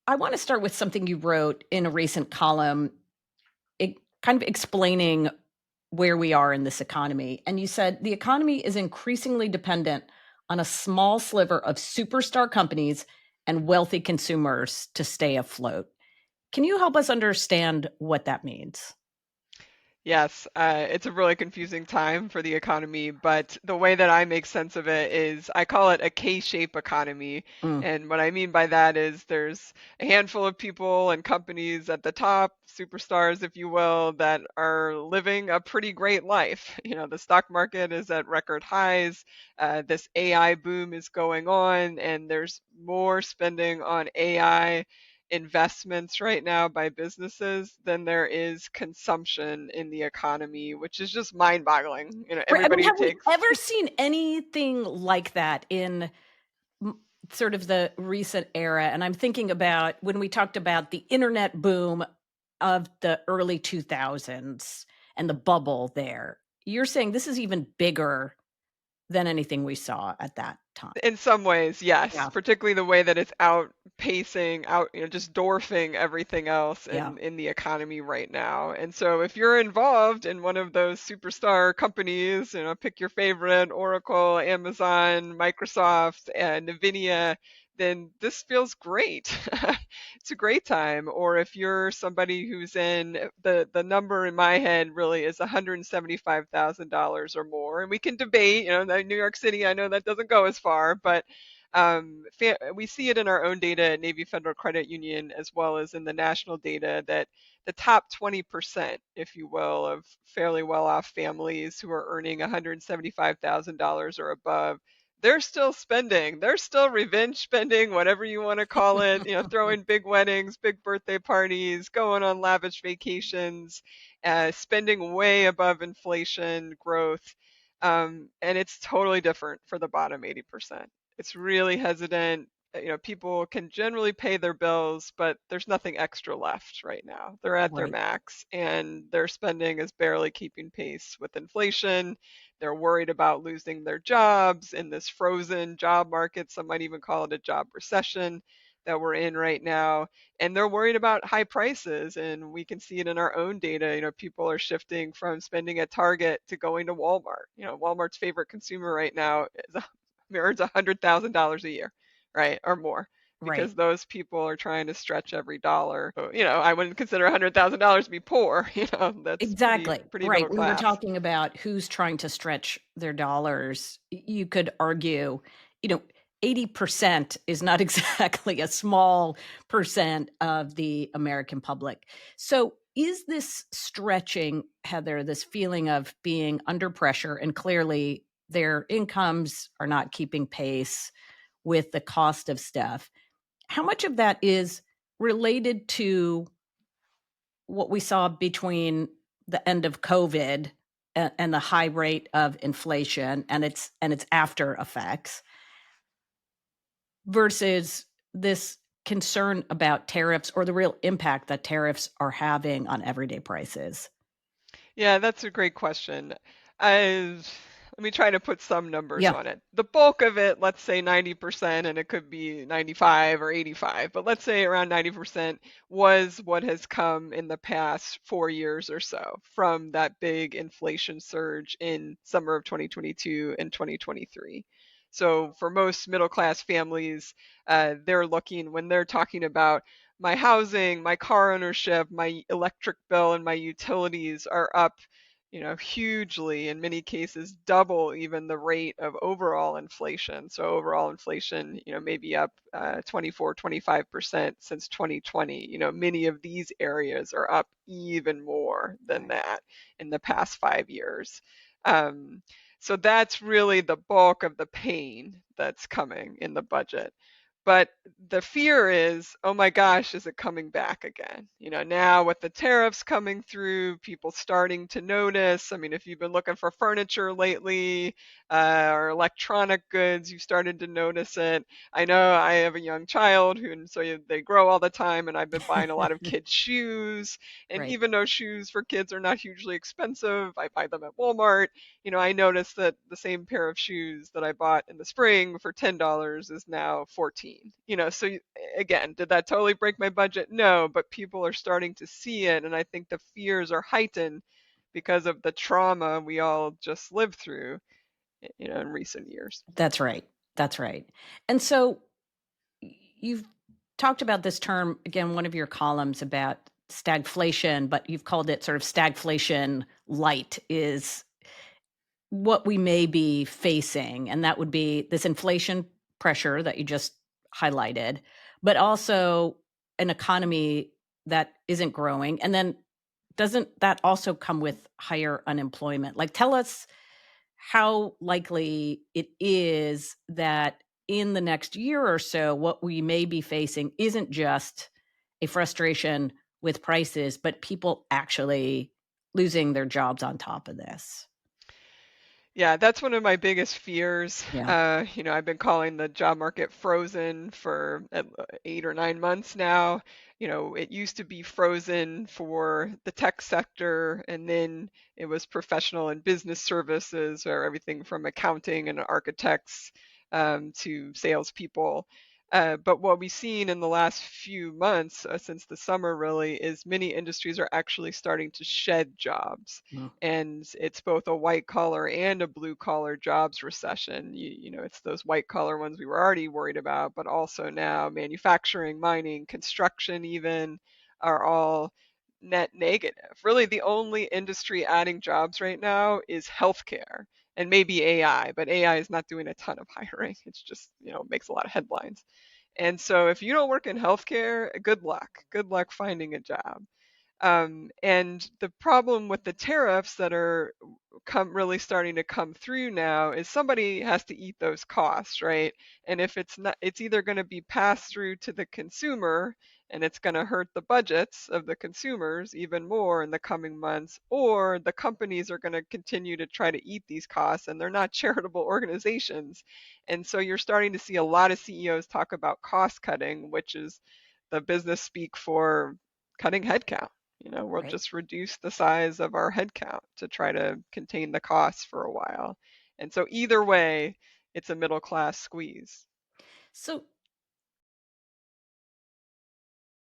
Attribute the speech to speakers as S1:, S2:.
S1: I want to start with something you wrote in a recent column, it, kind of explaining where we are in this economy. And you said the economy is increasingly dependent on a small sliver of superstar companies and wealthy consumers to stay afloat. Can you help us understand what that means?
S2: Yes, it's a really confusing time for the economy, but the way that I make sense of it is I call it a K-shape economy.
S1: Mm,
S2: And what I mean by that is there's a handful of people and companies at the top, superstars, if you will, that are living a pretty great life. You know, the stock market is at record highs. This AI boom is going on, and there's more spending on AI investments right now by businesses than there is consumption in the economy, which is just mind-boggling. You know,
S1: right. I mean,
S2: everybody
S1: have we
S2: takes
S1: ever seen anything like that in m- sort of the recent era? And I'm thinking about when we talked about the internet boom of the early 2000s and the bubble there. You're saying this is even bigger than anything we saw at that time.
S2: in some ways, yes,
S1: Yeah,
S2: particularly the way that it's outpacing, just dwarfing everything else
S1: yeah.
S2: in the economy right now. And so if you're involved in one of those superstar companies, pick your favorite, Oracle, Amazon, Microsoft, and Nvidia, then this feels great. It's a great time. Or if you're somebody who's in the number in my head really is $175,000 or more, and we can debate. New York City, I know that doesn't go as far, but we see it in our own data at Navy Federal Credit Union as well as in the national data that the top 20%, if you will, of fairly well-off families who are earning $175,000 or above, they're still spending. They're still revenge spending, whatever you want to call it, throwing big weddings, big birthday parties, going on lavish vacations, spending way above inflation growth. And it's totally different for the bottom 80%. It's really hesitant. People can generally pay their bills, but there's nothing extra left right now. They're at their
S1: Right.
S2: max, and their spending is barely keeping pace with inflation. They're worried about losing their jobs in this frozen job market. Some might even call it a job recession that we're in right now. And they're worried about high prices. And we can see it in our own data. People are shifting from spending at Target to going to Walmart. Walmart's favorite consumer right now earns $100,000 a year, right? Or more.
S1: Right.
S2: Because those people are trying to stretch every dollar. So, I wouldn't consider $100,000 to be poor. That's pretty
S1: Exactly.
S2: pretty
S1: Right.
S2: middle
S1: When we're
S2: class.
S1: talking about who's trying to stretch their dollars, you could argue, you know, 80% is not exactly a small percent of the American public. So, is this stretching, Heather, this feeling of being under pressure and clearly their incomes are not keeping pace with the cost of stuff? How much of that is related to what we saw between the end of COVID and the high rate of inflation and its after effects versus this concern about tariffs or the real impact that tariffs are having on everyday prices?
S2: Yeah, that's a great question. Let me try to put some numbers
S1: Yeah,
S2: on it. The bulk of it, let's say 90%, and it could be 95 or 85, but let's say around 90% was what has come in the past 4 years or so from that big inflation surge in summer of 2022 and 2023. So for most middle class families, they're looking when they're talking about my housing, my car ownership, my electric bill, and my utilities are up, hugely, in many cases, double even the rate of overall inflation. So overall inflation, maybe up 24, 25% since 2020. Many of these areas are up even more than
S1: right.
S2: that in the past 5 years. Um, so that's really the bulk of the pain that's coming in the budget. But the fear is, oh my gosh, is it coming back again? Now with the tariffs coming through, people starting to notice. I mean, if you've been looking for furniture lately or electronic goods, you've started to notice it. I know I have a young child and so they grow all the time, and I've been buying a lot of kids' shoes. And
S1: Right.
S2: even though shoes for kids are not hugely expensive, I buy them at Walmart. I noticed that the same pair of shoes that I bought in the spring for $10 is now 14. mean? So again, did that totally break my budget? No, but people are starting to see it, and I think the fears are heightened because of the trauma we all just lived through, in recent years.
S1: That's right. That's right. And so you've talked about this term again, one of your columns about stagflation, but you've called it sort of stagflation light is what we may be facing. And that would be this inflation pressure that you just highlighted, but also an economy that isn't growing. And then doesn't that also come with higher unemployment? Like, tell us how likely it is that in the next year or so, what we may be facing isn't just a frustration with prices, but people actually losing their jobs on top of this.
S2: Yeah, that's one of my biggest fears.
S1: Yeah.
S2: I've been calling the job market frozen for 8 or 9 months now. It used to be frozen for the tech sector, and then it was professional and business services, or everything from accounting and architects to salespeople. But what we've seen in the last few months, since the summer really, is many industries are actually starting to shed jobs,
S1: Mm,
S2: and it's both a white collar and a blue collar jobs recession. It's those white collar ones we were already worried about, but also now manufacturing, mining, construction even are all net negative. Really, the only industry adding jobs right now is healthcare and maybe AI, but AI is not doing a ton of hiring. It's just, makes a lot of headlines. And so if you don't work in healthcare, good luck. Good luck finding a job. And the problem with the tariffs that are really starting to come through now is somebody has to eat those costs, right? And if it's not, it's either going to be passed through to the consumer, and it's going to hurt the budgets of the consumers even more in the coming months, or the companies are going to continue to try to eat these costs, and they're not charitable organizations. And so you're starting to see a lot of CEOs talk about cost cutting, which is the business speak for cutting headcount. We'll
S1: right.
S2: just reduce the size of our headcount to try to contain the costs for a while. And so either way, it's a middle class squeeze.
S1: So